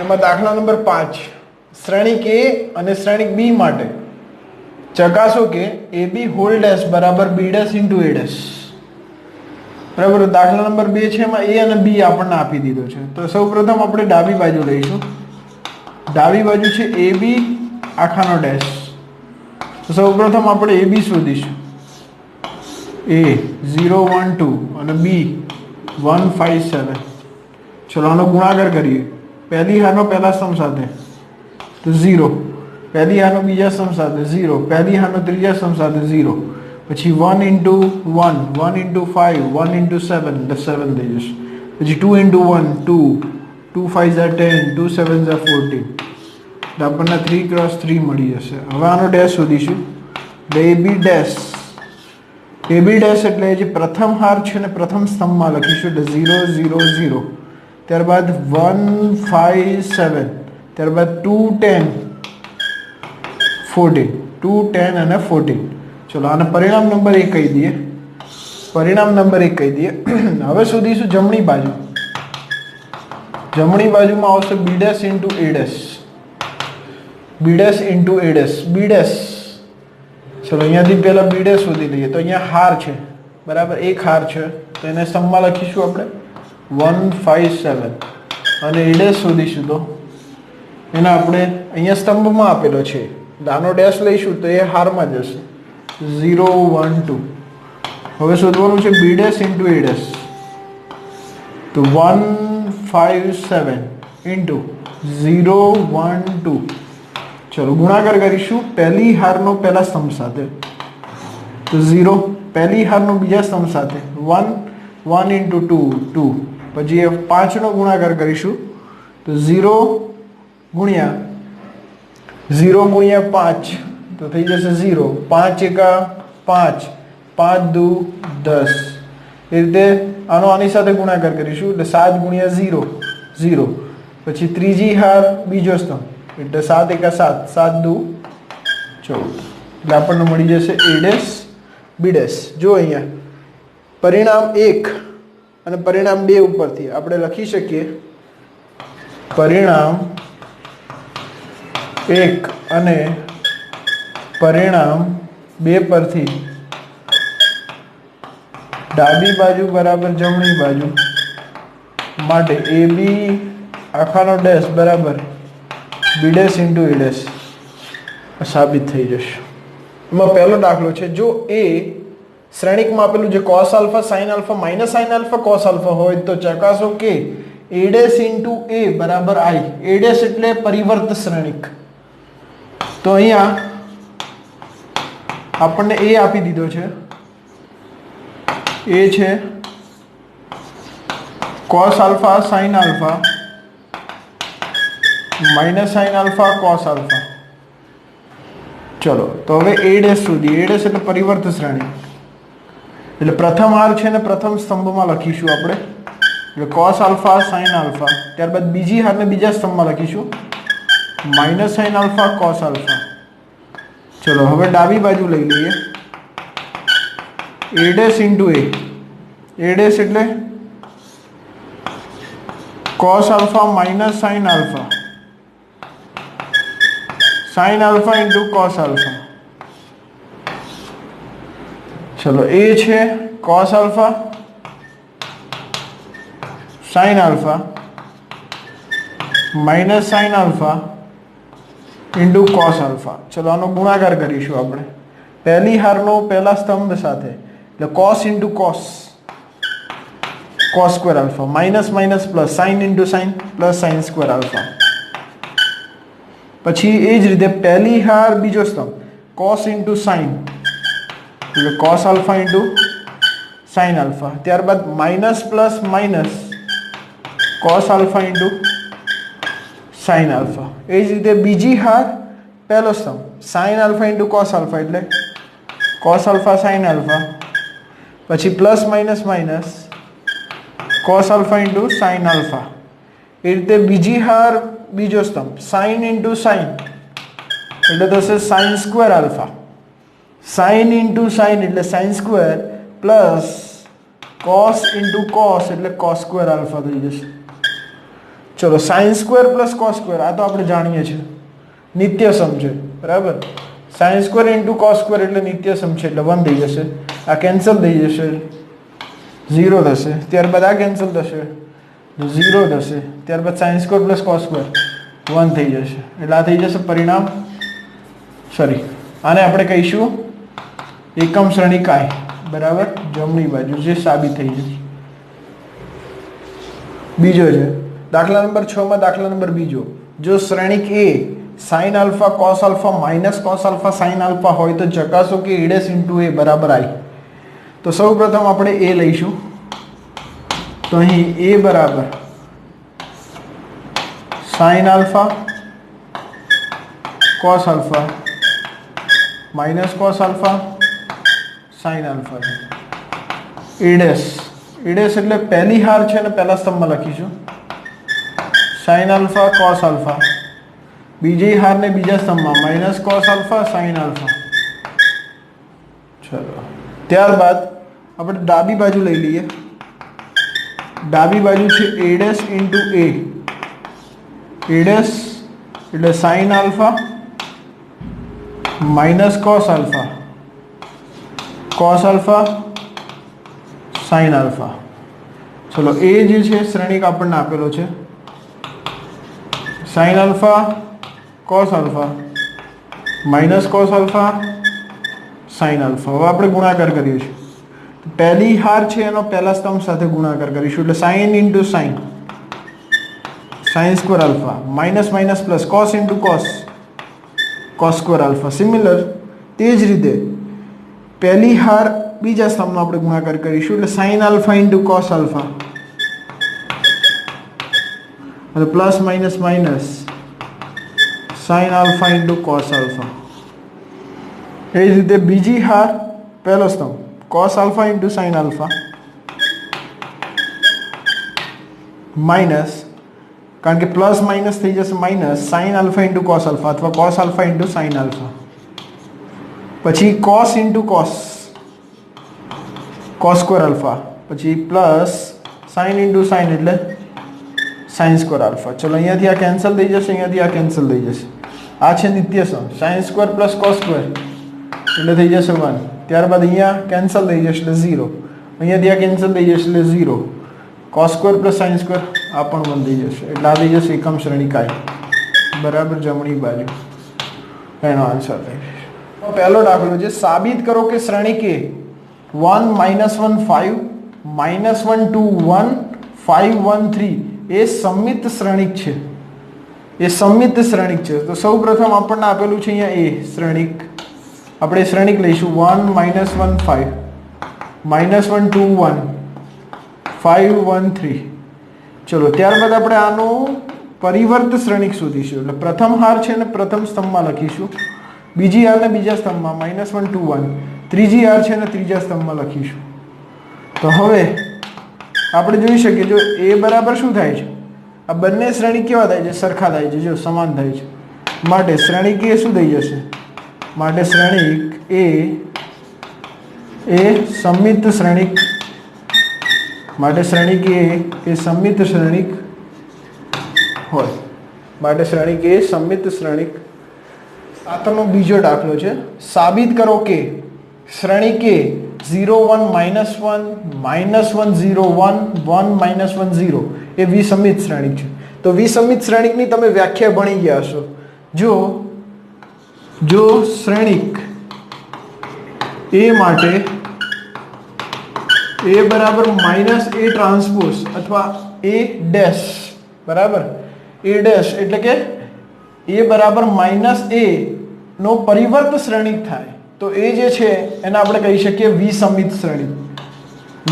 એમાં દાખલા નંબર 5 શ્રેણિક A અને શ્રેણિક B માટે ચકાસો કે AB હોલ ડેશ બરાબર B dash into A dash. બરાબર. દાખલા નંબર 2 છે એમાં A અને B આપણને આપી દીધો છે. તો સૌપ્રથમ આપણે ડાબી બાજુ લઈશું. ડાબી બાજુ છે AB આખાનો ડેશ. તો સૌપ્રથમ આપણે AB શોધીશું. A 0 1 2 અને B 1 5 7. ચલો આનો ગુણાકાર કરીએ. પહેલી હારનો પહેલા સ્તંભ સાથે તો 0, પહેલી હારનો બીજા સ્તંભ સાથે 0, પહેલી હારનો ત્રીજા સ્તંભ સાથે 0, પછી 1 into 1, 1 into 5, 1 into 7 એટલે 7 થઈ જશે. પછી 2 into 1 2, 2 5 are 10, 2 7 are 14 એટલે આપણને 3 cross 3 મળી જશે. હવે આનો ડેશ શોધીશું. AB ડેશ, AB ડેશ એટલે જે પ્રથમ હાર છે ને પ્રથમ સ્તંભમાં લખીશું એટલે 0 0 0, ત્યારબાદ 1 5 7, ત્યારબાદ 2 10 14, 2 10 અને 14. ચલો આને પરિણામ નંબર 1 કહી દઈએ. પરિણામ નંબર 1 કહી દઈએ. હવે શોધીશું જમણી બાજુ. જમણી બાજુમાં આવશે B dash into A dash, B dash into A dash, B dash. ચલો અહીંયાથી પહેલા B ડેશ શોધી લઈએ. તો અહીંયા હાર છે, બરાબર, એક હાર છે તો એને સ્તંભમાં લખીશું આપણે 1 5 7 અને A ડેશ શોધીશું તો એને આપણે અહીંયા સ્તંભમાં આપેલો છે. આનો ડેશ લઈશું તો એ હારમાં જશે 0 1 2. હવે શોધવાનું છે B dash into A dash. તો 1 5 7 ઇન્ટુ 0 1 2. ચલો ગુણાકાર કરીશું પહેલી હારનો પહેલા સ્તંભ સાથે તો 0, પહેલી હારનો બીજા સ્તંભ સાથે 1 1 into 2 2. પછી એ 5 નો ગુણાકાર કરીશું તો 0 ગુણ્યા 5 તો થઈ જશે 0, 5 એકા 5, 5 દુ 10. એ રીતે આનો આની સાથે ગુણાકાર કરીશું એટલે 7 ગુણ્યા 0 0. પછી ત્રીજી હાર બીજો સ્તંભ એટલે 7 એકા 7, 7 દુ 14 એટલે આપણને મળી જશે A ડેશ B ડેશ. જો અહીંયા પરિણામ 1 અને પરિણામ 2 ઉપરથી આપણે લખી શકીએ પરિણામ 1 અને પરિણામ 2 પરથી ડાબી બાજુ બરાબર જમણી બાજુ માટે AB આખાનો ડેશ બરાબર B dash into A dash સાબિત થઈ જશે. એમાં પહેલો દાખલો છે. જો A શ્રેણિકમાં આપેલું જે cos alpha sin alpha minus sin alpha cos alpha હોય તો ચકાસો કે A ડેશ ઇન્ટુ A બરાબર I. A ડેશ એટલે પરિવર્ત શ્રેણિક. તો અહીંયા આપણને A આપી દીધો છે. A છે cos alpha sin alpha minus sin alpha cos alpha. ચલો તો હવે A ડેશ શોધીએ. A ડેશ એટલે પરિવર્ત શ્રેણિક એટલે પ્રથમ હાર છે ને પ્રથમ સ્તંભમાં લખીશું આપણે એટલે cos આલ્ફા sin આલ્ફા, ત્યારબાદ બીજી હારને બીજા સ્તંભમાં લખીશું minus sin alpha cos alpha. ચલો હવે ડાબી બાજુ લઈ લઈએ. A dash into A. A dash એટલે cos alpha minus sin alpha, sin alpha into cos alpha. ચલો A છે cos alpha sin alpha minus sin alpha into cos alpha. ચલો આનો ગુણાકાર કરીશું આપણે પહેલી હારનો પહેલા સ્તંભ સાથે એટલે cos into cos, cos square alpha, minus minus plus, sin into sin plus sin square alpha. પછી એ જ રીતે પહેલી હાર બીજો સ્તંભ cos ઇન્ટુ sin એટલે cos alpha into sin alpha, ત્યારબાદ minus plus minus cos alpha into sin alpha. એ જ રીતે બીજી હાર પહેલો સ્તંભ sin alpha into cos alpha એટલે cos આલ્ફા sin આલ્ફા, પછી plus minus minus cos alpha into sin alpha. એ રીતે બીજી હાર બીજો સ્તંભ sin ઇન્ટુ sin એટલે થશે sin square alpha, sin into sin એટલે sin square plus cos into cos એટલે cos સ્ક્વેર આલ્ફા થઈ જશે. ચલો sin square plus cos square આ તો આપણે જાણીએ છીએ નિત્ય સમ છે બરાબર. sin square into cos square એટલે નિત્ય સમ છે એટલે 1 થઈ જશે. આ કેન્સલ થઈ જશે 0 થશે. ત્યારબાદ આ કેન્સલ થશે 0 થશે. ત્યારબાદ sin square plus cos square 1 થઈ જશે એટલે આ થઈ જશે પરિણામ. સોરી આને આપણે કહીશું એકમ શ્રેણિકાય બરાબર જમણી બાજુ જે સાબિત થઈ જશે. બીજો છે દાખલા નંબર 6 માં દાખલા નંબર બીજો. જો શ્રેણિક A sin alpha cos alpha minus cos alpha sin alpha હોય તો ચકાસો કે A' into A બરાબર I. તો સૌપ્રથમ આપણે A લઈશું. તો અહીં A બરાબર sin alpha cos alpha minus cos alpha sin alpha છે. A' એટલે પહેલી હાર છે ને પહેલા સ્તંભમાં લખીશું sin આલ્ફા cos આલ્ફા. બીજી હાર ને બીજા સ્તંભમાં minus cos alpha sin alpha. ચલો ત્યારબાદ આપણે ડાબી બાજુ લઈ લઈએ. ડાબી બાજુ છે A' into A. A' એટલે sin alpha minus cos alpha sin alpha. ચલો એ જે છે શ્રેણિક આપણને આપેલો છે sin alpha cos alpha minus cos alpha sin alpha. હવે આપણે ગુણાકાર કરીએ છીએ. પહેલી હાર છે એનો પહેલા સ્તંભ સાથે ગુણાકાર કરીશું એટલે sin into sin square alpha minus minus plus cos into cos square alpha. Similar તે જ રીતે પહેલી હાર બીજા સ્તંભનો આપણે ગુણાકાર કરીશું એટલે sin alpha into cos alpha અને plus minus minus sin alpha into cos alpha. એ જ રીતે બીજી હાર પહેલો સ્તંભ cos alpha into sin alpha minus કારણ કે પ્લસ માઇનસ થઈ જશે minus sin alpha into cos alpha અથવા cos alpha into sin alpha. પછી cos into cos square alpha પછી પ્લસ sin into sin એટલે sin સ્ક્વેર આલ્ફા. ચલો અહીંયાથી આ કેન્સલ થઈ જશે અહીંયાથી આ કેન્સલ થઈ જશે. આ છે નિત્ય સમ sin square plus cos square એટલે થઈ જશે 1. ત્યારબાદ અહીંયા કેન્સલ થઈ જશે એટલે 0. અહીંયાથી આ કેન્સલ થઈ જશે એટલે 0. cos square plus sin square આ પણ 1 થઈ જશે એટલે આ થઈ જશે એકમ શ્રેણિકાય બરાબર જમણી બાજુ. એનો આન્સર થઈ જશે. પહેલો દાખલો છે સાબિત કરો કે શ્રેણિક A 1 -1 5 -1 2 1 5 1 3 એ સમમિત શ્રેણિક છે. એ સમમિત શ્રેણિક છે. તો સૌપ્રથમ આપણને આપેલું છે અહીંયા A શ્રેણિક. આપણે શ્રેણિક લઈશું 1 -1 5 -1 2 1 5 1 3. ચલો ત્યારબાદ આપણે આનું પરિવર્ત શ્રેણિક શોધીશું એટલે પ્રથમ હાર છે ને પ્રથમ સ્તંભમાં લખીશું. બીજી હાર ને બીજા સ્તંભમાં -1 2 1. ત્રીજી હાર છે ને ત્રીજા સ્તંભમાં લખીશું. તો હવે આપણે જોઈ શકીએ જો A બરાબર શું થાય છે આ બંને શ્રેણિક કેવા થાય છે સરખા થાય છે જો સમાન થાય છે માટે શ્રેણિક A શું થઈ જશે માટે શ્રેણિક A એ સમમિત શ્રેણિક માટે શ્રેણિક A એ સમમિત શ્રેણિક હોય માટે શ્રેણિક A સમમિત શ્રેણિક. સાતમો બીજો દાખલો છે સાબિત કરો કે શ્રેણિક A 0 1 -1 -1 0 1 1 -1 0 એ વિસમિત શ્રેણિક છે. તો વિસમિત શ્રેણિકની તમે વ્યાખ્યા ભણી ગયા હશો. જો શ્રેણિક A માટે A બરાબર -A ટ્રાન્સપોઝ અથવા A ડેશ બરાબર A ડેશ એટલે કે A બરાબર -A નો પરિવર્ત શ્રેણિક થાય તો એ જે છે એને આપણે કહી શકીએ વિસમિત શ્રેણિક.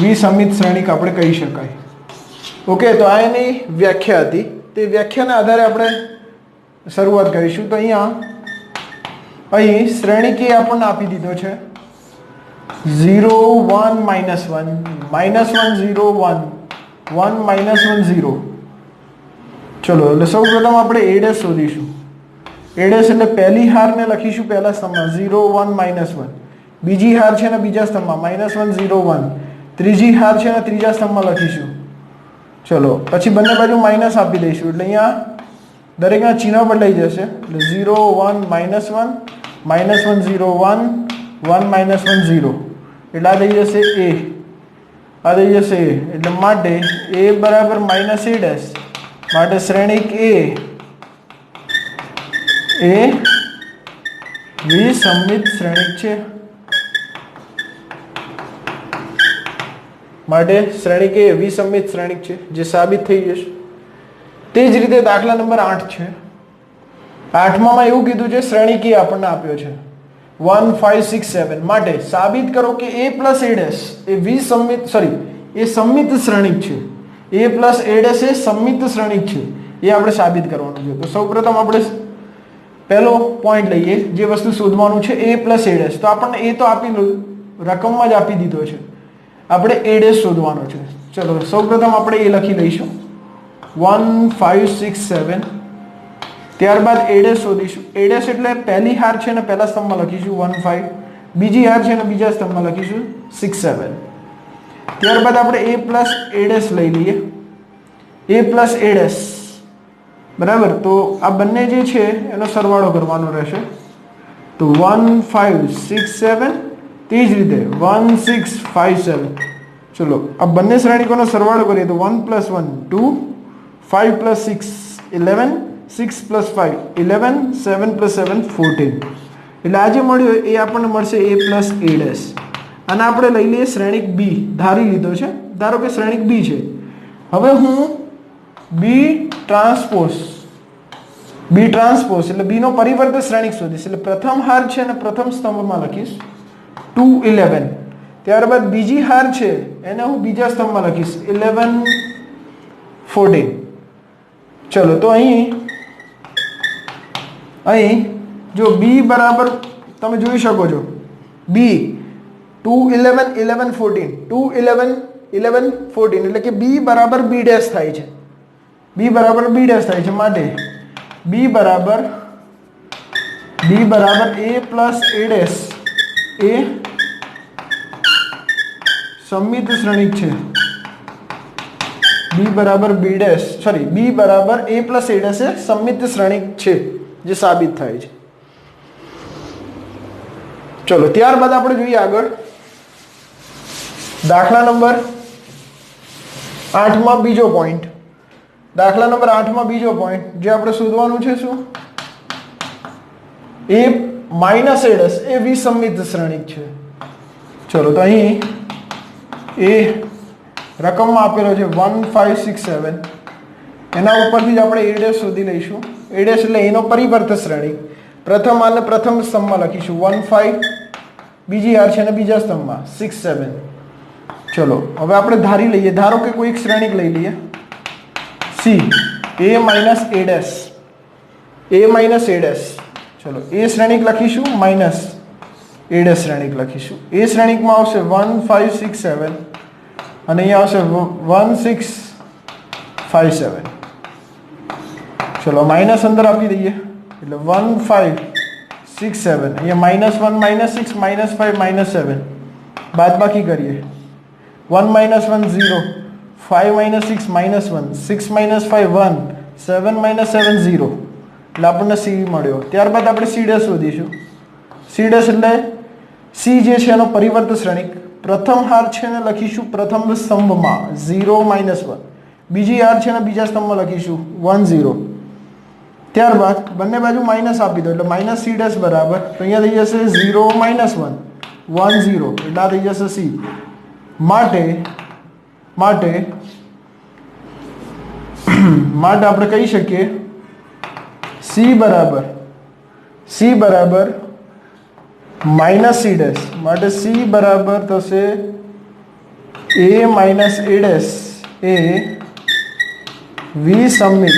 વિસમિત શ્રેણિક આપણે કહી શકાય. ઓકે તો આ એની વ્યાખ્યા હતી. તે વ્યાખ્યાના આધારે આપણે શરૂઆત કરીશું. તો અહીં શ્રેણિક એ આપણને આપી દીધો છે 0 1 -1 -1 0 1 1 -1 0. ચલો એટલે સૌ પ્રથમ આપણે A' શોધીશું. A' એટલે પહેલી હારને લખીશું પહેલા સ્તંભમાં 0 1 -1. બીજી હાર છે ને બીજા સ્તંભમાં -1 0 1. ત્રીજી હાર છે અને ત્રીજા સ્તંભમાં લખીશું. ચલો પછી બંને બાજુ માઇનસ આપી દઈશું એટલે અહીંયા દરેકના ચિહ્ન બદલાઈ જશે. એટલે 0 1 -1 -1 0 1 1 -1 0 એટલે આ થઈ જશે a, આ થઈ જશે a. એટલે માટે a બરાબર -a ડેશ માટે શ્રેણિક એ વિસંમિત શ્રેણિક છે. માટે શ્રેણિક એ વિસંમિત શ્રેણિક છે જે સાબિત થઈ જશે. તે જ રીતે દાખલા નંબર 8 છે. 8માં એવું કીધું છે શ્રેણિક એ આપણને આપ્યો છે 1 5 6 7 માટે સાબિત કરો કે a + a' એ વિસંમિત એ સંમિત શ્રેણિક છે. a + a' એ સંમિત શ્રેણિક છે એ આપણે સાબિત કરવાનું છે. તો સૌપ્રથમ આપણે પહેલો પોઈન્ટ લઈએ જે વસ્તુ શોધવાનું છે a + a'. તો આપણને a તો આપી રકમમાં જ આપી દીધો છે, આપણે a' શોધવાનો છે. ચલો સૌપ્રથમ આપણે એ લખી લઈશું 1 5 6 7. ત્યારબાદ a' શોધીશું. a' એટલે પહેલી હાર છે ને પહેલા સ્તંભમાં લખીશું 1 5, બીજી હાર છે ને બીજા સ્તંભમાં લખીશું 6 7. ત્યારબાદ આપણે a + a' લઈ લઈએ. a + a' બરાબર. તો આ બંને જે છે એનો સરવાળો કરવાનો રહેશે. તો 1 5 6 7 તે જ રીતે 1 6 5 7. ચલો આ બંને શ્રેણિકોનો સરવાળો કરીએ તો 1 + 1 2, 5 + 6 11, 6 + 5 11, 7 + 7 14. એટલે આ જે મળ્યો એ આપણને મળશે a + a'. અને આપણે લઈ લઈએ શ્રેણિક b. ધારી લીધો છે, ધારો કે શ્રેણિક b છે. હવે હું b ટ્રાન્સપોઝ એટલે b નો પરિવર્ત શ્રેણિક શોધીશ. એટલે પ્રથમ હાર છે અને પ્રથમ સ્તંભમાં લખીશ 2 11. ત્યારબાદ બીજી હાર છે એને હું બીજા સ્તંભમાં લખીશ 11 14. ચલો તો અહીં જો b બરાબર તમે જોઈ શકો છો b 2 11 11 14 2 11 11 14 એટલે કે b બરાબર b' થાય છે. b બરાબર b' થાય છે માટે b બરાબર a + a' એ સંમિત શ્રેણિક છે. b બરાબર a + a' એ સંમિત શ્રેણિક છે જે સાબિત થાય છે. ચલો ત્યારબાદ આપણે જોઈએ આગળ દાખલા નંબર 8માં બીજો પોઈન્ટ. દાખલા નંબર 8માં બીજો પોઈન્ટ જે આપણે શોધવાનું છે શું? a - a' એ વિસંમિત શ્રેણિક છે. ચલો તો અહીં એ રકમમાં આપેલો છે 1 5 6 7. એના ઉપરથી જ આપણે a' શોધી લઈશું. a' એટલે એનો પરિવર્ત શ્રેણિક. પ્રથમ હારને પ્રથમ સ્તંભમાં લખીશું 1 5, બીજી હાર છે અને બીજા સ્તંભમાં 6 7. ચલો હવે આપણે ધારી લઈએ, ધારો કે કોઈ એક શ્રેણિક લઈ લઈએ c a - a'. ચલો એ શ્રેણિક લખીશું માઇનસ a' શ્રેણિક લખીશું. એ શ્રેણિકમાં આવશે 1 5 6 7 અને અહીંયા આવશે 1 6 5 7. ચલો માઇનસ અંદર આપી દઈએ એટલે 1 5 6 7. અહીંયા -1 -6 -5 -7 બાદબાકી કરીએ 1 - 1 0, 5 - 6 -1, 6 - 5 1, 7 - 7 0. એટલે આપણને c મળ્યો. ત્યારબાદ આપણે c' શોધીશું. c' એટલે c જે છે એનો પરિવર્ત શ્રેણિક. પ્રથમ હાર છે ને લખીશું પ્રથમ સ્તંભમાં 0 - 1, બીજી હાર છે ને બીજા સ્તંભમાં લખીશું 1 0. ત્યારબાદ બંને બાજુ માઇનસ આપી દો એટલે -c' બરાબર તો અહીંયા થઈ જશે 0 - 1 1 0 એટલે આ થઈ જશે c. માટે આપણે કહી શકીએ c બરાબર -c' માટે c બરાબર થશે a - a' એ વિસંમિત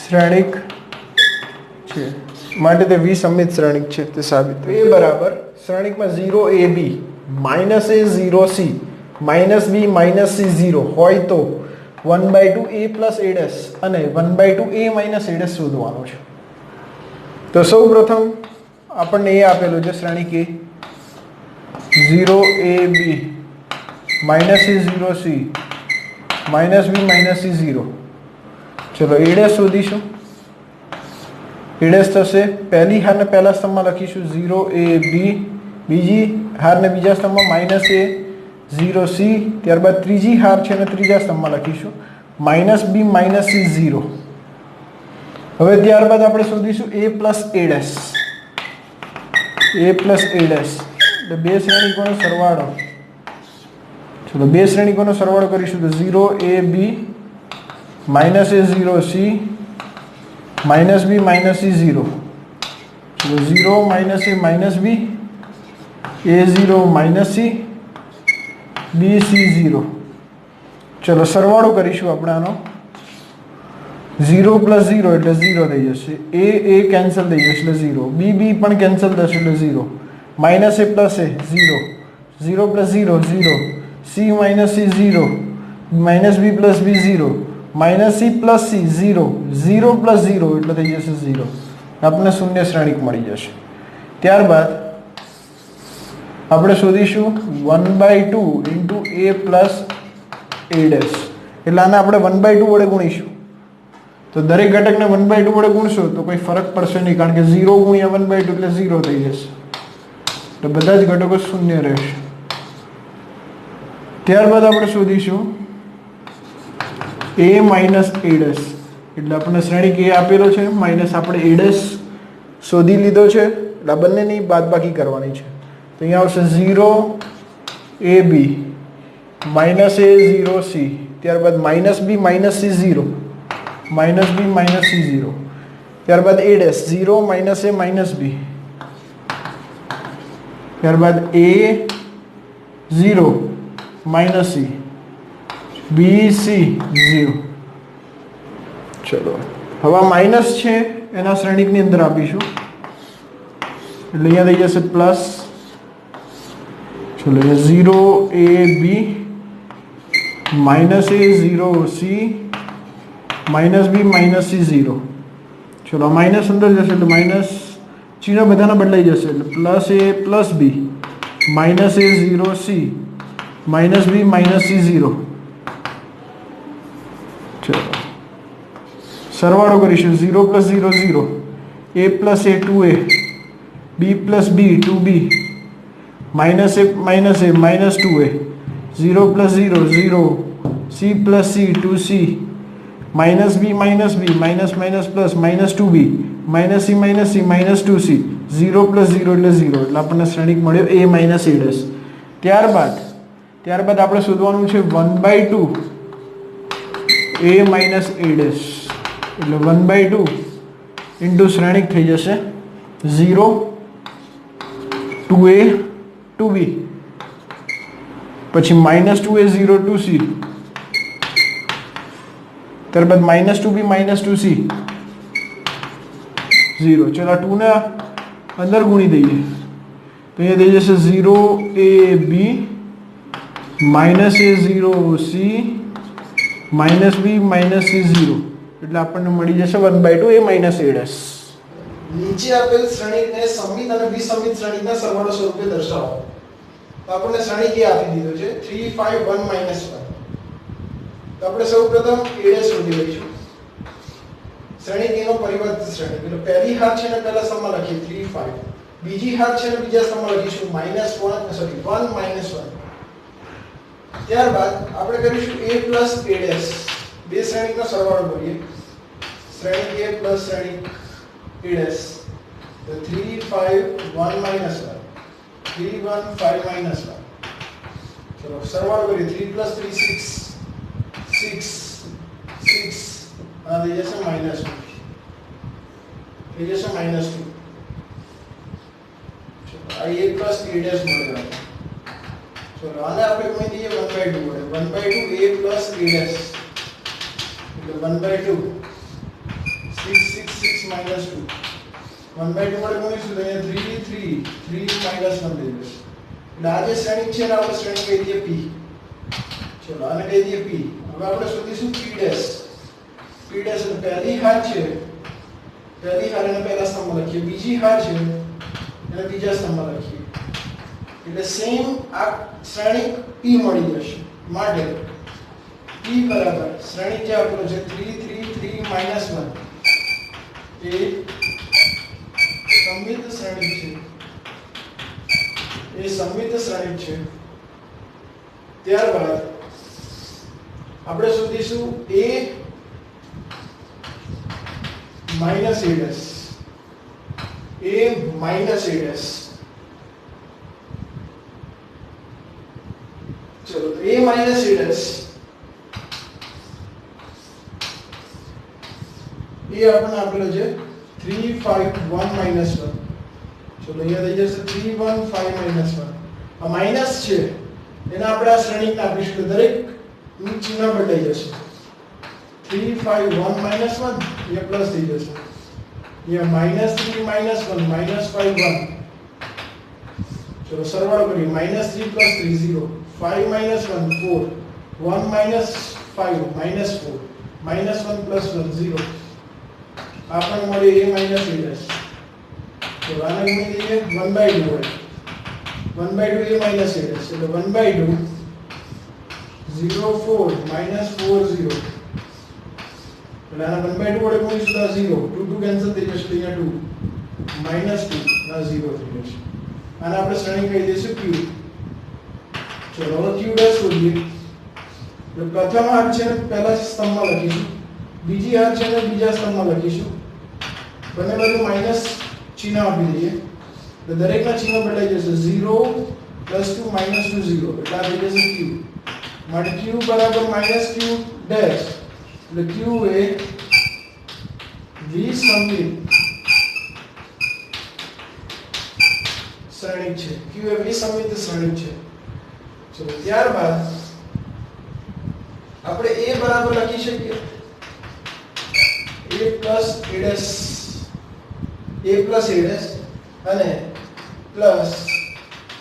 શ્રેણિક છે. માટે તે વિસંમિત શ્રેણિક છે તે સાબિત. a બરાબર શ્રેણિકમાં 0 ab -a 0 c -b -c 0 હોય તો 1/2 a + a' અને 1/2 a - a' શોધવાનું છે. તો સૌ પ્રથમ આપણને એ આપેલું છે શ્રેણિક a 0ab minus A 0c minus b minus c 0. चलो a डैश शोधीशुं. a डैश થશે પહેલી હારને પહેલા સ્તંભમાં લખીશું 0ab, બીજી હારને બીજા સ્તંભમાં માઇનસ a 0c, ત્યારબાદ ત્રીજી હાર છે અને ત્રીજા સ્તંભમાં લખીશું માઇનસ b માઇનસ c 0. હવે ત્યારબાદ આપણે શોધીશું a plus a dash. a plus a dash એટલે બે શ્રેણીકોનો સરવાળો. ચલો બે શ્રેણીકોનો સરવાળો કરીશું તો 0ab minus a 0c minus b minus c 0. ચલો 0 minus a minus b, a 0 minus c, b c 0. ચલો સરવાળો કરીશું આપણે આનો. 0 પ્લસ 0 એટલે 0 થઈ જશે. a કેન્સલ થઈ જશે એટલે 0. b પણ કેન્સલ થશે એટલે 0. Minus a plus a 0. 0 plus 0 0. c minus c 0. Minus b plus b 0. Minus c plus c 0. 0 plus 0 એટલે થઈ જશે 0. આપણને શૂન્ય શ્રેણીક મળી જશે. ત્યારબાદ આપણે શોધીશું 1/2 into a plus a dash. એટલે આને આપણે 1/2 વડે ગુણીશું. તો દરેક ઘટકને 1/2 વડે ગુણશો તો કોઈ ફરક પડશે નહીં, કારણ કે 0 ગુણ્યા 1/2 એટલે 0 થઈ જશે. તો બધા જ ઘટકો શૂન્ય રહેશે. ત્યારબાદ આપણે શોધીશું a માઇનસ a ડેશ. એટલે આપણને શ્રેણીક a આપેલો છે, માઇનસ આપણે a ડેશ શોધી લીધો છે, એટલે આ બંનેની બાદબાકી કરવાની છે. તો અહીંયા આવશે 0ab માઇનસ a 0c, ત્યારબાદ minus b minus c 0, minus b minus c 0, ત્યારબાદ a dash 0 minus a minus b, ત્યારબાદ a 0 minus c, b c 0. ચલો હવે આ માઇનસ છે એના શ્રેણીકની અંદર આપીશું એટલે અહીંયા થઈ જશે પ્લસ. ચલો 0ab minus a 0c minus b minus c 0. चलो माइनस अंदर जैसे એટલે માઇનસ ચિહ્ન બધાના બદલાઈ જશે એટલે plus a plus b minus a 0c minus b minus c 0. ચલો સરવાળો કરીશું 0 plus 0 0, a plus a 2a, b plus b 2b, minus a minus 2a, 0 plus 0 0, c plus c 2c, minus b minus minus plus minus 2b, minus c minus 2c, 0 plus 0 એટલે 0. એટલે આપણને શ્રેણીક મળ્યો a minus a dash. ત્યારબાદ આપણે શોધવાનું છે 1/2 a minus a dash. એટલે 1/2 into શ્રેણીક થઈ જશે 0 2a 2b, પછી માઇનસ 2a 0 2c, ત્યારબાદ માઇનસ 2b માઇનસ 2c 0. ચલો 2 ને અંદર ગુણી દઈએ તો અહીંયા થઈ જશે 0ab minus a 0c minus b minus c 0. એટલે આપણને મળી જશે 1/2 a માઇનસ a ડેશ. નીચે આપેલ શ્રેણીકને સમમિત અને વિસમિત શ્રેણીકના સરવાળા સ્વરૂપે દર્શાવો. તો આપણને શ્રેણીક a આપી દીધો છે 3 5 1 1. તો આપણે સૌપ્રથમ a ડેશ શોધી લઈશું. શ્રેણીક a નો પરિવર્તિત શ્રેણીક એટલે પહેલી હાર છે ને પહેલા સ્તંભમાં લખીએ 3 5, બીજી હાર છે ને બીજા સ્તંભમાં લખીશું -1 -1. ત્યારબાદ આપણે કરીશું a પ્લસ a ડેશ. બે શ્રેણીકનો સરવાળો કરીએ. શ્રેણીક a plus Shrenik a dash. તો 3 5 1 -1, 3 1 5 -1. ચલો સરવાળો કરીએ. 3 + 3 6 6 આ થઈ જશે -2, થઈ જશે -2. ચલો આ a પ્લસ a ડેશ મળે. ચલો આને આપણે કહી દઈએ 1/2 વડે. 1/2 a પ્લસ a ડેશ એટલે 1/2 6 6 6 -2. 1/2 વડે ગુણીશું તો અહીંયા 3 3 3 -1 થઈ જશે. એટલે આ જે શ્રેણીક છે ને આપણે શ્રેણી કહી દઈએ p. ચલો આને કહી દઈએ p. હવે આપણે શોધીશું p ડેશ. p ડેશ એટલે પહેલી હાર છે, પહેલી હાર એને પહેલા સ્તંભમાં લખીએ, બીજી હાર છે એને બીજા સ્તંભમાં લખીએ. એટલે સેમ આ શ્રેણિક p મળી જશે માટે p બરાબર શ્રેણિક જે આપણો છે 3 3 3 -1 એ સમમિત શ્રેણિક છે ત્યારબાદ આપણે શોધીશું a minus a dash चलो तो a minus a dash ये अपन આપેલો છે 3 5 1 minus 1 ચલો અહીંયા થઈ જશે 3 1 5 minus 1 આ માઈનસ છે એને આપણે આ શ્રેણીકને આપીશું તો દરેક નું ચિહ્ન બદલાઈ જશે 3 5 1 minus 1 ये प्लस થઈ જશે ये -3 -1 -5 1 चलो सरवाળો કરીએ -3 + 3 0 5 - 1 4 1 - 5 -4 -1 + 1 0 આપણને મળે a - a dash તો આને ગુણી દઈએ 1/2 વડે 1/2 a - a dash એટલે 1/2 0 4 -4 0 એટલે આના 1/2 વડે ગુણીશું તો 0 2 2 કેન્સલ થઈ જશે અહીંયા 2 -2 ના 0 થઈ જશે આને આપણે શ્રેણી કહી દઈશું q ચલો હવે q ડેશ શોધીએ તો પ્રથમ હાર છે ને પહેલા સ્તંભમાં લખીશું બીજી હાર છે ને બીજા સ્તંભમાં લખીશું બંને બાજુ માઈનસ ચિહ્ન આપી દઈએ તો દરેકના ચિહ્ન બદલાઈ જશે 0 +2 -2 0 એટલે આ થઈ જશે q માટે q બરાબર -q ડેશ એટલે q એ વિસંમિત શ્રેણિક છે q એ વિસંમિત શ્રેણિક છે ચલો ત્યારબાદ આપણે a બરાબર લખી શકીએ a plus a dash અને plus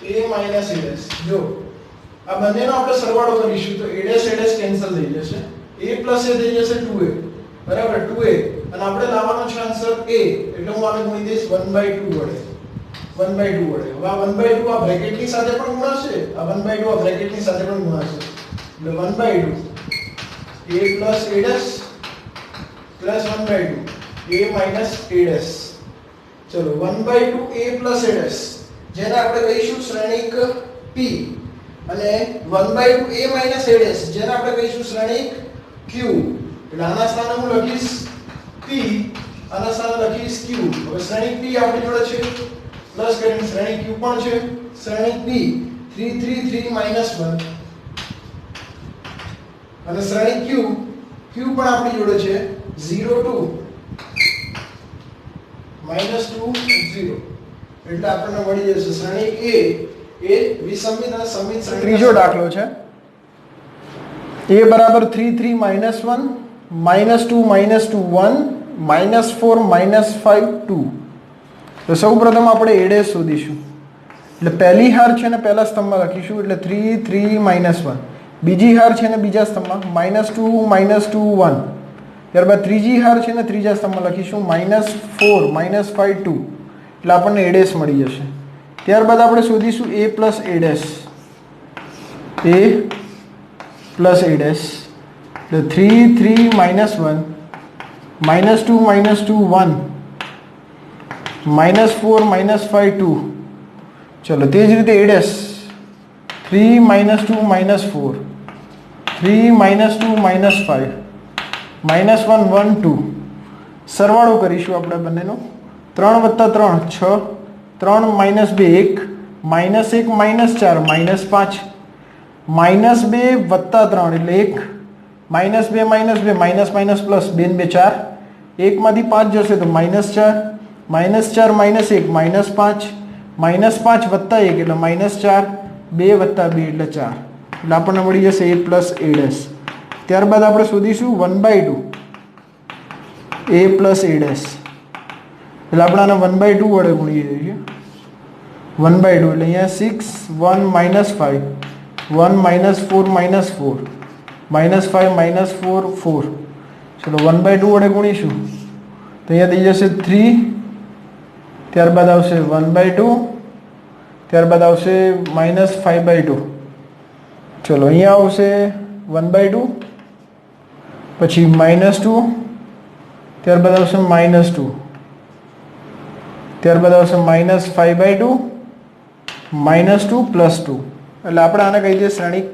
a minus a dash જો આ બંનેનો આપણે સરવાળો કરીશું તો a dash કેન્સલ થઈ જશે a plus a થઈ જશે 2a બરાબર 2a અને આપણે લાવવાનો છે આન્સર a એટલે હું આને ગુણી દઈશ 1/2 વડે 1/2 વડે હવે આ 1/2 આ બ્રેકેટની સાથે પણ ગુણાશે આ 1/2 આ બ્રેકેટની સાથે પણ ગુણાશે એટલે 1/2 a plus a dash plus 1/2 a minus a dash ચલો 1/2 a plus a dash જેને આપણે કહીશું શ્રેણિક p અને 1/2 a minus a dash જેને આપણે કહીશું શ્રેણિક q એટલે આના સ્થાને હું લખીશ p આના સ્થાને લખીશ q હવે શ્રેણિક p આપણી જોડે છે પ્લસ કરીને શ્રેણિક q પણ છે શ્રેણિક p 3 3 3 -1 અને શ્રેણિક q પણ આપણી જોડે છે 0 2 -2 0 એટલે આપણને મળી જશે શ્રેણિક a એ વિસંમિત અને સમિત શ્રેણિક ત્રીજો દાખલો છે a બરાબર 3 3 -1 -2 -2 1 -4 -5 2 તો સૌપ્રથમ આપણે a ડેશ શોધીશું એટલે પહેલી હાર છે ને પહેલા સ્તંભમાં લખીશું એટલે 3 3 -1 બીજી હાર છે ને બીજા સ્તંભમાં -2 -2 1 ત્યારબાદ ત્રીજી હાર છે ને ત્રીજા સ્તંભમાં લખીશું -4 -5 2 એટલે આપણને a ડેશ મળી જશે ત્યારબાદ આપણે શોધીશું a plus a dash એટલે 3 3 -1 -2 -2 1 -4 -5 2 ચલો તે જ રીતે a dash 3 -2 -4 3 -2 -5 -1 1 2 સરવાળો કરીશું આપણે બંનેનો 3 + 3 6 3 - 2 1 -1 -4 -5 -2 + 3 એટલે 1 -2 -2 માઇનસ પ્લસ 2 2 4 1 માંથી 5 જશે તો -4 -4 -1 -5 -5 + 1 એટલે -4 2 + 2 એટલે 4 એટલે આપણને મળી જશે a plus a dash ત્યારબાદ આપણે શોધીશું 1/2 a plus a dash એટલે આપણે આને 1/2 વડે ગુણી દઈએ 1/2 એટલે અહીંયા 6 1 -5 1 -4 -4 -5 -4 4 ચલો 1/2 વડે ગુણીશું તો અહીંયા થઈ જશે 3 ત્યારબાદ આવશે 1/2 ત્યારબાદ આવશે -5/2. ચલો અહીંયા આવશે 1/2, પછી -2, ત્યારબાદ આવશે -2, ત્યારબાદ આવશે -5/2, -2 +2. એટલે આપણે આને કહી દઈએ શ્રેણિક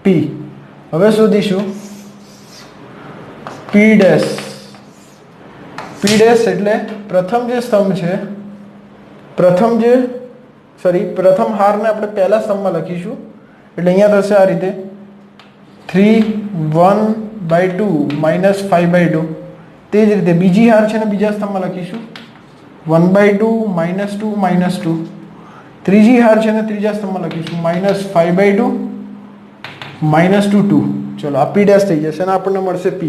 P. હવે શોધીશું P ડેશ. P ડેશ એટલે પ્રથમ જે સ્તંભ છે, પ્રથમ હારને આપણે પહેલા સ્તંભમાં લખીશું. એટલે અહીંયા થશે આ રીતે 3 1/2 -5/2. તે જ રીતે બીજી હાર છે ને બીજા સ્તંભમાં લખીશું 1/2 -2 -2. ત્રીજી હાર છે ને ત્રીજા સ્તંભમાં લખીશું -5/2 -2 2. ચલો આ P ડેશ થઈ જશે અને આપણને મળશે P.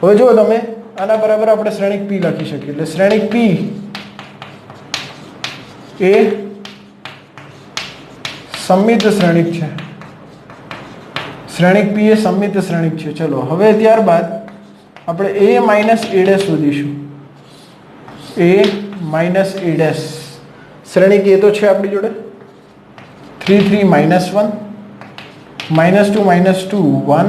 હવે જુઓ તમે, આના બરાબર આપણે શ્રેણિક P લખી શકીએ. એટલે શ્રેણિક P એ સમમિત શ્રેણિક છે. શ્રેણિક P એ સમમિત શ્રેણિક છે. ચલો હવે ત્યારબાદ આપણે a - a' શોધીશું. a - a'. શ્રેણિક એ તો છે આપણી જોડે. 3 3 -1 -2 -2 1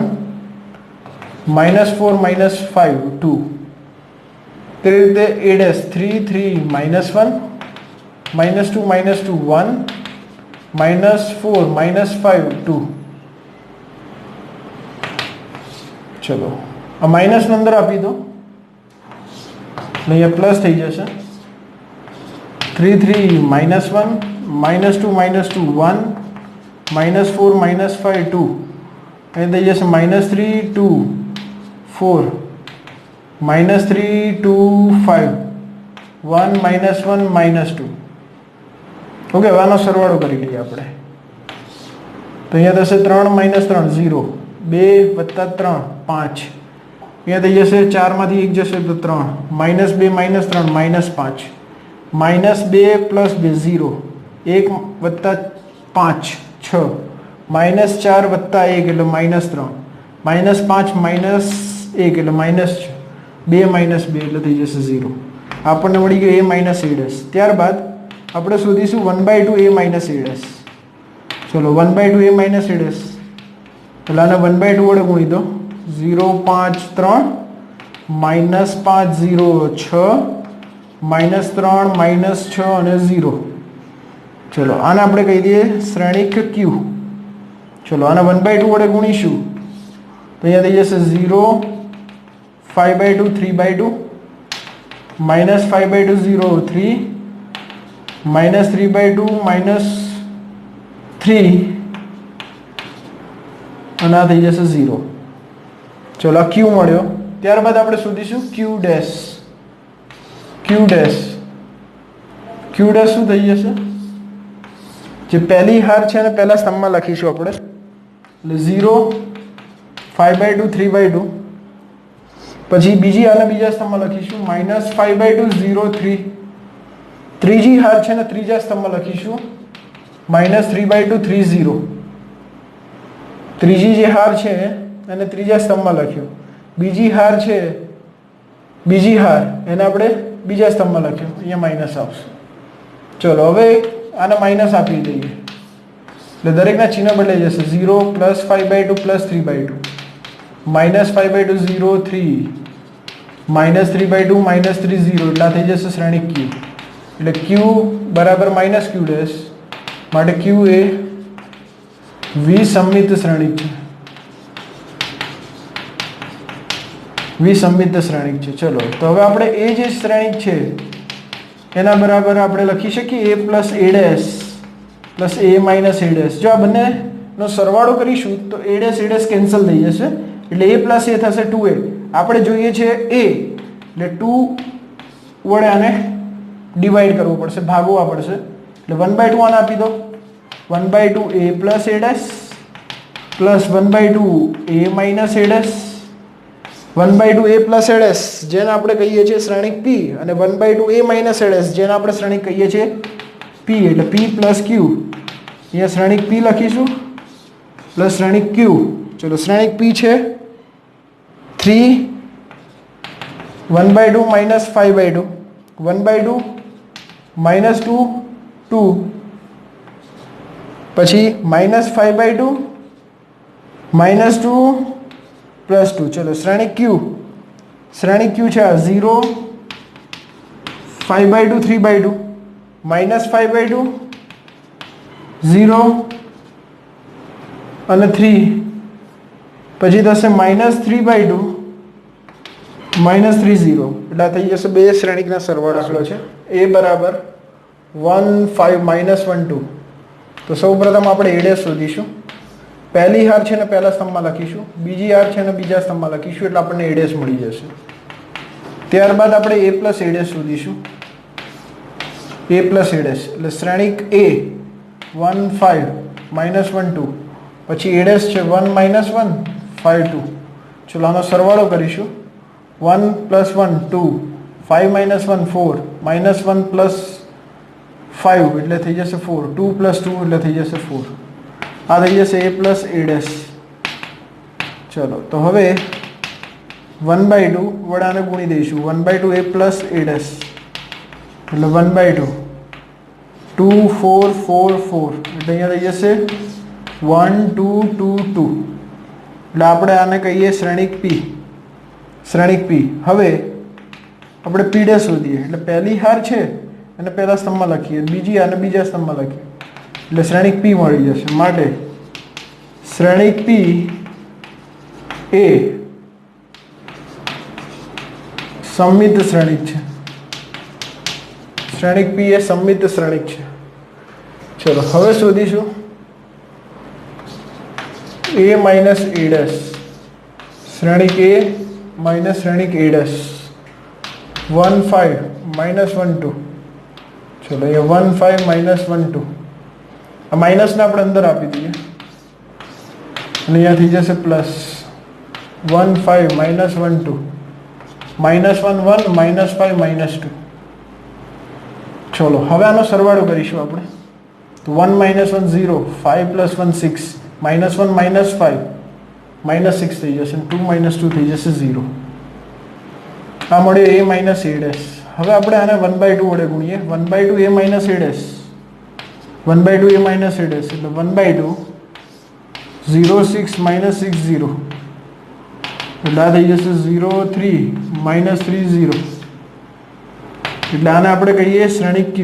-4 -5 2. તે રીતે a' 3 3 -1 -2 -2 1 -4 -5 2. ચલો આ માઇનસ અંદર આપી દો, અહીંયા પ્લસ થઈ જશે. 3 3 -1 -2 -2 1 -4 -5 2. અહીં થઈ જશે -3 2 4 -3 2 5 1 -1 -2. ઓકે, હવે આનો સરવાળો કરી લઈએ આપણે. તો અહીંયા થશે 3 -3 0, 2 + 3 5. અહીંયા થઈ જશે 4 માંથી 1 જશે તો 3, -2 -3 -5, -2 + 2 0, 1 + 5 6, -4 + 1 એટલે -3, -5 - 1 એટલે -6, 2 - 2 એટલે થઈ જશે 0. આપણને મળી ગયું a - a'. ત્યારબાદ આપણે શોધીશું 1/2 a - a'. ચલો 1/2 a - a'. એટલે આને 1/2 વડે ગુણી દો. 0 5 3 -5 0 6 -3 -6 અને 0. ચલો આને આપણે કહી દઈએ શ્રેણિક Q. ચલો આને 1/2 વડે ગુણીશું તો અહીંયા થઈ જશે 0 5/2 3/2 -5/2 0 3 -3/2 -3 અને આ થઈ જશે 0. ચલો આ Q મળ્યો. ત્યારબાદ આપણે શોધીશું Q ડેશ. Q ડેશ શું થઈ જશે? જે પહેલી હાર છે ને પહેલા સ્તંભમાં લખીશું આપણે. એટલે 0 5/2 3/2. પછી બીજી હારને બીજા સ્તંભમાં લખીશું -5/2 0 3. ત્રીજી હાર છે ને ત્રીજા સ્તંભમાં લખીશું -3/2 3 0. ત્રીજી જે હાર છે એને ત્રીજા સ્તંભમાં લખ્યો. બીજી હાર છે, બીજી હાર એને આપણે બીજા સ્તંભમાં લખ્યો. અહીંયા માઇનસ આવશે. ચલો હવે આને માઇનસ આપી દઈએ એટલે દરેકના ચિહ્ન બદલાઈ જશે. 0 + 5/2 + 3/2, -5/2 0 3, -3/2 -3 0. એટલા થઈ જશે શ્રેણિક Q. એટલે Q બરાબર -Q ડેશ. માટે Q એ વિસંમિત શ્રેણિક છે. વિસંમિત શ્રેણિક છે. ચલો તો હવે આપણે એ જે શ્રેણિક છે એના બરાબર આપણે લખી શકીએ a + a' + a - a'. જો આ બંનેનો સરવાળો કરીશું તો a' કેન્સલ થઈ જશે. એટલે a + a થશે 2a. આપણે જોઈએ છે a, એટલે 2 વડે આને ડિવાઈડ કરવું પડશે, ભાગવા પડશે. એટલે 1/2 આને આપી દો. 1/2 a + a' + 1/2 a - a'. 1/2 a + a' જેને આપણે કહીએ છીએ શ્રેણિક P, અને 1/2 a - a' જેને આપણે શ્રેણિક કહીએ છીએ P. એટલે P + Q. અહીંયા શ્રેણિક P લખીશું પ્લસ શ્રેણિક Q. ચલો શ્રેણિક P છે 3 1/2 -5/2, 1/2 -2 2 પછી -5/2 -2 +2. ચલો શ્રેણિક Q છે આ 0 5/2 3/2 -5/2 0 અને 3 પછી થશે -3/2 -3 0 એટલે આ થઈ જશે બે શ્રેણિકના સરવાળો દાખલો છે a બરાબર 1 5 -1 2. તો સૌપ્રથમ આપણે a' શોધીશું. પહેલી હાર છે ને પહેલા સ્તંભમાં લખીશું, બીજી હાર છે ને બીજા સ્તંભમાં લખીશું એટલે આપણને a' મળી જશે. ત્યારબાદ આપણે a + a' શોધીશું. a + a' એટલે શ્રેણિક a 1 5 -1 2 પછી a' છે 1 -1 5 2. ચલો આનો સરવાળો કરીશું. 1 + 1 2 5 -1 4 -1 + 5 એટલે થઈ જશે 4 2 + 2 એટલે થઈ જશે 4. આ થઈ જશે a + a'. ચલો તો હવે 1/2 વડે આને ગુણી દઈશું. 1/2 a + a' એટલે 1/2 2 4 4 4 એટલે અહીંયા થઈ જશે 1 2 2 2 એટલે આપણે આને કહીએ શ્રેણિક P. હવે આપણે P' શોધીએ એટલે પહેલી હાર છે અને પહેલા સ્તંભમાં લખીએ, બીજી હારને બીજા સ્તંભમાં લખીએ એટલે શ્રેણિક P મળી જશે. માટે શ્રેણિક P એ સમમિત શ્રેણિક છે. શ્રેણિક P એ સમમિત શ્રેણિક છે. ચલો હવે શોધીશું a - a'. શ્રેણિક A - શ્રેણિક A'. 1 5 -1 2. ચલો એ 1 5 -1 2. આ માઇનસને આપણે અંદર આપી દઈએ અને અહીંયા થઈ જશે પ્લસ 1 5 -1 2 -1 1 -5 -2. ચલો હવે આનો સરવાળો કરીશું આપણે. તો 1 - 1 0 5 + 1 6 -1 -5 -6 થઈ જશે. 2 - 2 થઈ જશે 0. આ મળ્યો a - a'. હવે આપણે આને 1/2 વડે ગુણીએ. 1/2 a - a'. 1/2 a - a' એટલે 1/2 0 6 -6 0 એટલે આ થઈ જશે 0 3 -3 0 એટલે આને આપણે કહીએ શ્રેણિક Q.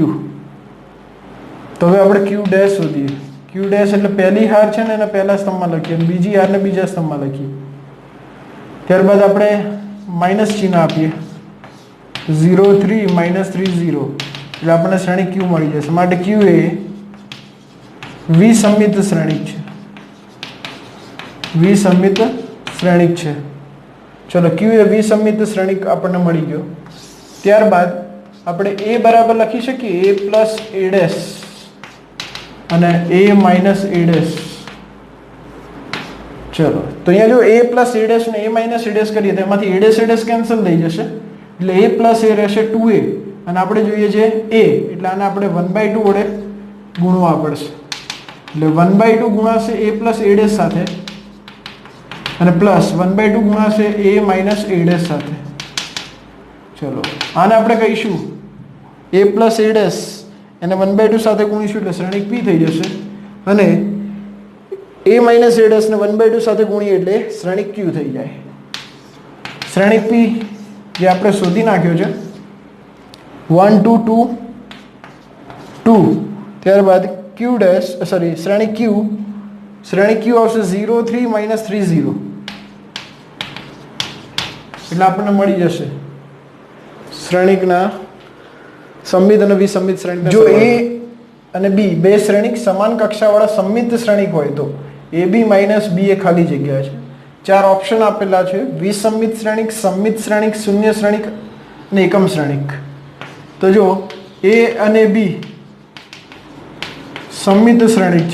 તો હવે આપણે Q' શોધીએ. Q' એટલે પહેલી હાર છે ને એને પહેલા સ્તંભમાં લખીએ અને બીજી હારને બીજા સ્તંભમાં લખીએ. ત્યારબાદ આપણે માઇનસ ચિહ્ન આપીએ. 0 3 -3 0 એટલે આપણને શ્રેણિક Q મળી જશે. માટે Q એ વિસંમિત શ્રેણિક છે. વિસંમિત શ્રેણિક છે. ચલો Q એ વિસંમિત શ્રેણિક આપણને મળી ગયો. ત્યારબાદ આપણે a બરાબર લખી શકીએ a + a' અને a - a'. ચલો તો અહીંયા જો a + a' ને a - a' કરીએ તો એમાંથી a' કેન્સલ થઈ જશે એટલે a + a રહેશે 2a અને આપણે જોઈએ છે a એટલે આને આપણે 1/2 વડે ગુણવા પડશે. એટલે 1/2 ગુણાશે a + a' સાથે અને પ્લસ 1/2 ગુણાશે a - a' સાથે. ચલો આને આપણે કહીશું a + a' એને 1/2 સાથે ગુણીશું એટલે શ્રેણિક P થઈ જશે અને a - a' ને 1/2 સાથે ગુણીએ એટલે શ્રેણિક Q થઈ જાય. શ્રેણિક P જે આપણે શોધી નાખ્યો છે 1 2 2 2. ત્યારબાદ શ્રેણિક Q આવશે 0 3 -3 0 એટલે આપણને મળી જશે શ્રેણિકના સમમિત અને વિસંમિત શ્રેણિક. જો A અને B બે શ્રેણિક સમાન કક્ષાવાળા સમમિત શ્રેણિક હોય તો AB - B એ ખાલી જગ્યા છે. 4 ઓપ્શન આપેલા છે: વિસંમિત શ્રેણિક, સમમિત શ્રેણિક, શૂન્ય શ્રેણિક અને એકમ શ્રેણિક. તો જો A અને B સમમિત શ્રેણિક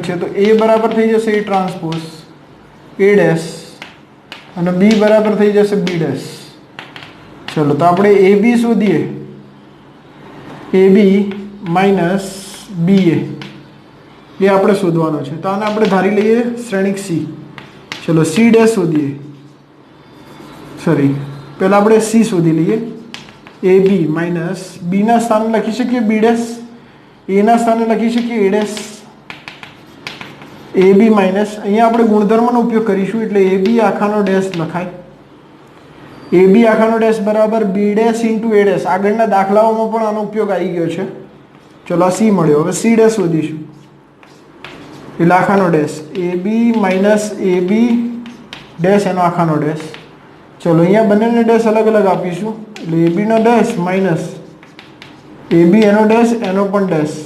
છે, તો A બરાબર થઈ જશે A ટ્રાન્સપોઝ A' અને B બરાબર થઈ જશે B'. ચલો તો આપણે AB શોધીએ. AB - BA એ આપણે શોધવાનો છે. તો આને આપણે ધારી લઈએ શ્રેણિક C. ચલો C' શોધીએ. પહેલા આપણે C શોધી લઈએ. એ બી માઇનસ બીના સ્થાને લખી શકીએ બી ડેશ, એના સ્થાને લખી શકીએ એ ડેશ, એ બી માઇનસ અહીંયા આપણે ગુણધર્મનો ઉપયોગ કરીશું એટલે એ બી આખાનો ડેશ લખાય, એ બી આખાનો ડેશ બરાબર B dash into A dash. આગળના દાખલાઓમાં પણ આનો ઉપયોગ આવી ગયો છે. ચલો આ સી મળ્યો, હવે સી ડેશ શોધીશું એટલે આખાનો ડેશ એ બી માઇનસ એ બી ડેશ એનો આખાનો ડેશ. ચલો અહીંયા બંનેને ડેશ અલગ અલગ આપીશું એટલે એ બીનો ડેશ માઇનસ એ બી એનો ડેશ એનો પણ ડેશ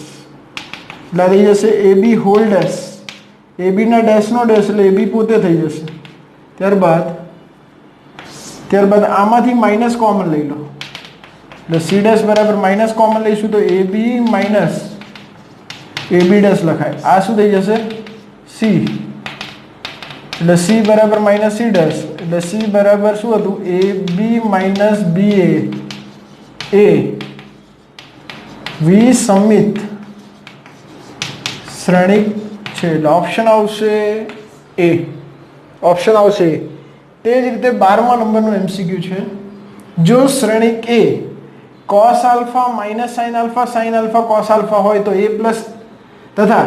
એટલે થઈ જશે એ બી હોલ ડેશ, એ બીના ડેશનો ડેશ એટલે એ બી પોતે થઈ જશે. ત્યારબાદ આમાંથી માઇનસ કોમન લઈ લો એટલે સી ડેશ બરાબર માઇનસ કોમન લઈશું તો એ બી માઇનસ એ બી ડેશ લખાય. આ શું થઈ જશે સી એટલે સી બરાબર માઇનસ સી ડેશ એટલે સી બરાબર શું હતું એ બી માઇનસ બી એ વિસમિત શ્રેણિક છે એટલે ઓપ્શન આવશે એ, ઓપ્શન આવશે એ. તે જ રીતે 12મા નંબરનું એમસીક્યુ છે. જો શ્રેણિક એ cos alpha minus sine alpha sine alpha cos alpha હોય તો એ પ્લસ તથા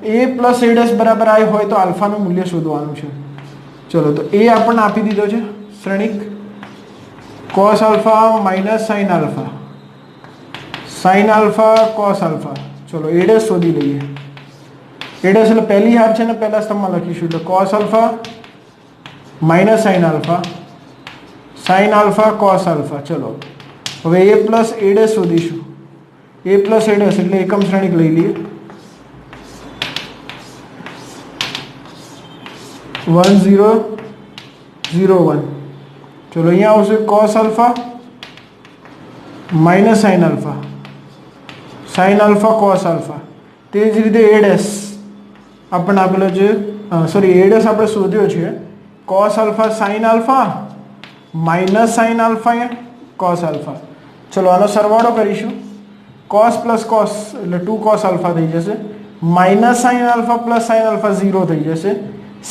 એ પ્લસ એ ડેશ બરાબર આઈ હોય તો આલ્ફાનું મૂલ્ય શોધવાનું છે. ચલો તો એ આપણને આપી દીધો છે શ્રેણિક cos alpha minus sine alpha cos alpha. ચલો એ ડેશ શોધી લઈએ. એ ડેશ એટલે પહેલી હાર છે ને પહેલા સ્તંભમાં લખીશું એટલે cos alpha minus sine alpha cos alpha. ચલો હવે એ પ્લસ એ ડેશ શોધીશું. એ પ્લસ એ ડેશ એટલે એકમ શ્રેણિક લઈ લઈએ 1 0 0 1. ચલો અહીંયા આવશે cos alpha minus sine alpha cos alpha. તે જ રીતે એ ડેશ આપણને આપેલો છે, સોરી એ ડેશ આપણે શોધ્યો છે cos alpha sine alpha minus sine alpha cos alpha. ચલો આનો સરવાળો કરીશું. cos પ્લસ cos એટલે 2 cos આલ્ફા થઈ જશે, minus sine alpha plus sine alpha 0 થઈ જશે,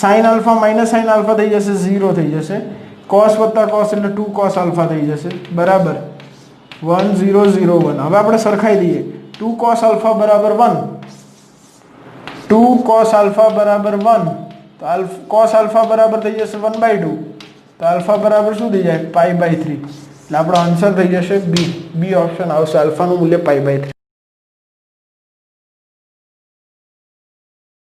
sine alpha minus sine alpha થઈ જશે 0 થઈ જશે, cos વત્તા cos એટલે 2 cos આલ્ફા થઈ જશે બરાબર 1 0 0 1. હવે આપણે સરખાઈ દઈએ 2 cos આલ્ફા બરાબર 1, 2 cos આલ્ફા બરાબર 1 તો cos આલ્ફા બરાબર થઈ જશે 1/2 તો આલ્ફા બરાબર શું થઈ જાય π/3 એટલે આપણો આન્સર થઈ જશે બી ઓપ્શન આવશે, આલ્ફાનું મૂલ્ય π/3.